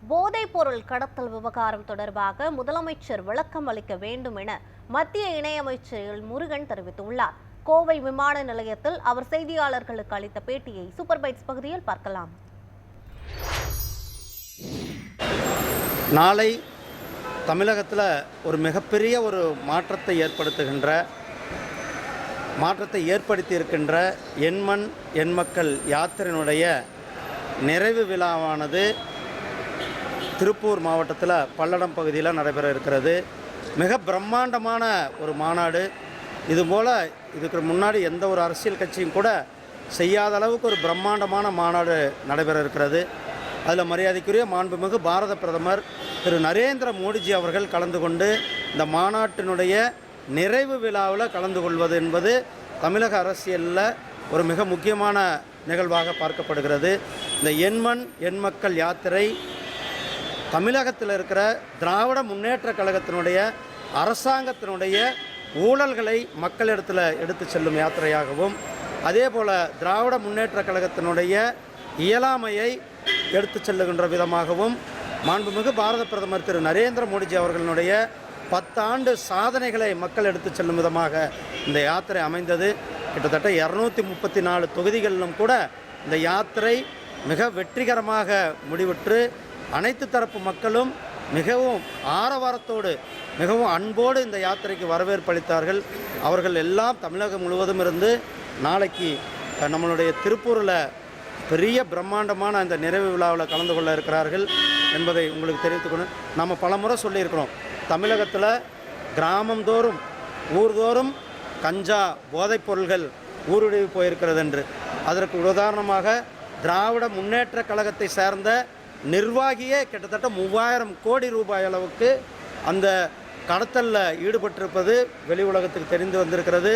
போதைப்பொருள் கடத்தல் விவகாரம் தொடர்பாக முதலமைச்சர் விளக்கம் அளிக்க வேண்டும் என மத்திய இணையமைச்சர் எல் முருகன் தெரிவித்துள்ளார். கோவை விமான நிலையத்தில் அவர் செய்தியாளர்களுக்கு அளித்த பேட்டியை சூப்பர் பைட்ஸ் பகுதியில் பார்க்கலாம். நாளை தமிழகத்தில் ஒரு மிகப்பெரிய ஒரு மாற்றத்தை ஏற்படுத்தியிருக்கின்ற எண்மண் எண்மக்கள் யாத்திரையினுடைய நிறைவு விழாவானது திருப்பூர் மாவட்டத்தில் பல்லடம் பகுதியில் நடைபெற இருக்கிறது. மிக பிரம்மாண்டமான ஒரு மாநாடு. இதுபோல் இதுக்கு முன்னாடி எந்த ஒரு அரசியல் கட்சியும் கூட செய்யாத அளவுக்கு ஒரு பிரம்மாண்டமான மாநாடு நடைபெற இருக்கிறது. அதில் மரியாதைக்குரிய மாண்புமிகு பாரத பிரதமர் திரு நரேந்திர மோடிஜி அவர்கள் கலந்து கொண்டு இந்த மாநாட்டினுடைய நிறைவு விழாவில் கலந்து கொள்வது என்பது தமிழக அரசியலில் ஒரு மிக முக்கியமான நிகழ்வாக பார்க்கப்படுகிறது. இந்த எண்மண் எண்மக்கள் யாத்திரை தமிழகத்தில் இருக்கிற திராவிட முன்னேற்ற கழகத்தினுடைய அரசாங்கத்தினுடைய ஊழல்களை மக்களிடத்தில் எடுத்து செல்லும் யாத்திரையாகவும், அதே போல் திராவிட முன்னேற்ற கழகத்தினுடைய இயலாமையை எடுத்து செல்லுகின்ற விதமாகவும் மாண்புமிகு பாரத பிரதமர் திரு நரேந்திர மோடிஜி அவர்களுடைய 10 ஆண்டு சாதனைகளை மக்கள் எடுத்து செல்லும் விதமாக இந்த யாத்திரை அமைந்தது. கிட்டத்தட்ட 234 தொகுதிகளிலும் கூட இந்த யாத்திரை மிக வெற்றிகரமாக முடிவுற்று அனைத்து தரப்பு மக்களும் மிகவும் ஆரவாரத்தோடு மிகவும் அன்போடு இந்த யாத்திரைக்கு வரவேற்பு அளித்தார்கள். அவர்கள் எல்லாம் தமிழகம் முழுவதும் இருந்து நாளைக்கு நம்மளுடைய திருப்பூரில் பெரிய பிரம்மாண்டமான இந்த நிறைவு விழாவில் கலந்து கொள்ள இருக்கிறார்கள் என்பதை உங்களுக்கு தெரிவித்துக்கணும். நம்ம பல முறை சொல்லியிருக்கிறோம், தமிழகத்தில் கிராமந்தோறும் ஊர்தோறும் கஞ்சா போதைப் பொருள்கள் ஊடுருவி போயிருக்கிறது என்று. அதற்கு உதாரணமாக திராவிட முன்னேற்ற கழகத்தை சேர்ந்த நிர்வாகியே கிட்டத்தட்ட 3000 கோடி ரூபாய் அளவுக்கு அந்த கடத்தலில் ஈடுபட்டிருப்பது வெளி உலகத்துக்கு தெரிந்து வந்திருக்கிறது.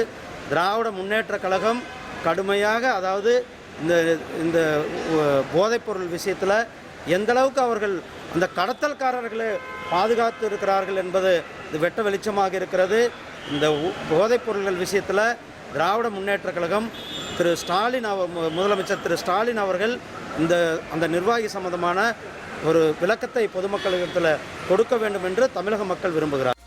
திராவிட முன்னேற்ற கழகம் கடுமையாக, அதாவது இந்த போதைப்பொருள் விஷயத்தில் எந்தளவுக்கு அவர்கள் அந்த கடத்தல்காரர்களை பாதுகாத்து இருக்கிறார்கள் என்பது இது வெட்ட வெளிச்சமாக இருக்கிறது. இந்த போதைப் பொருள்கள் விஷயத்தில் திராவிட முன்னேற்ற கழகம் திரு ஸ்டாலின் முதலமைச்சர் திரு ஸ்டாலின் அவர்கள் அந்த நிர்வாகி சம்பந்தமான ஒரு விளக்கத்தை பொதுமக்களிடத்தில் கொடுக்க வேண்டும் என்று தமிழக மக்கள் விரும்புகிறார்.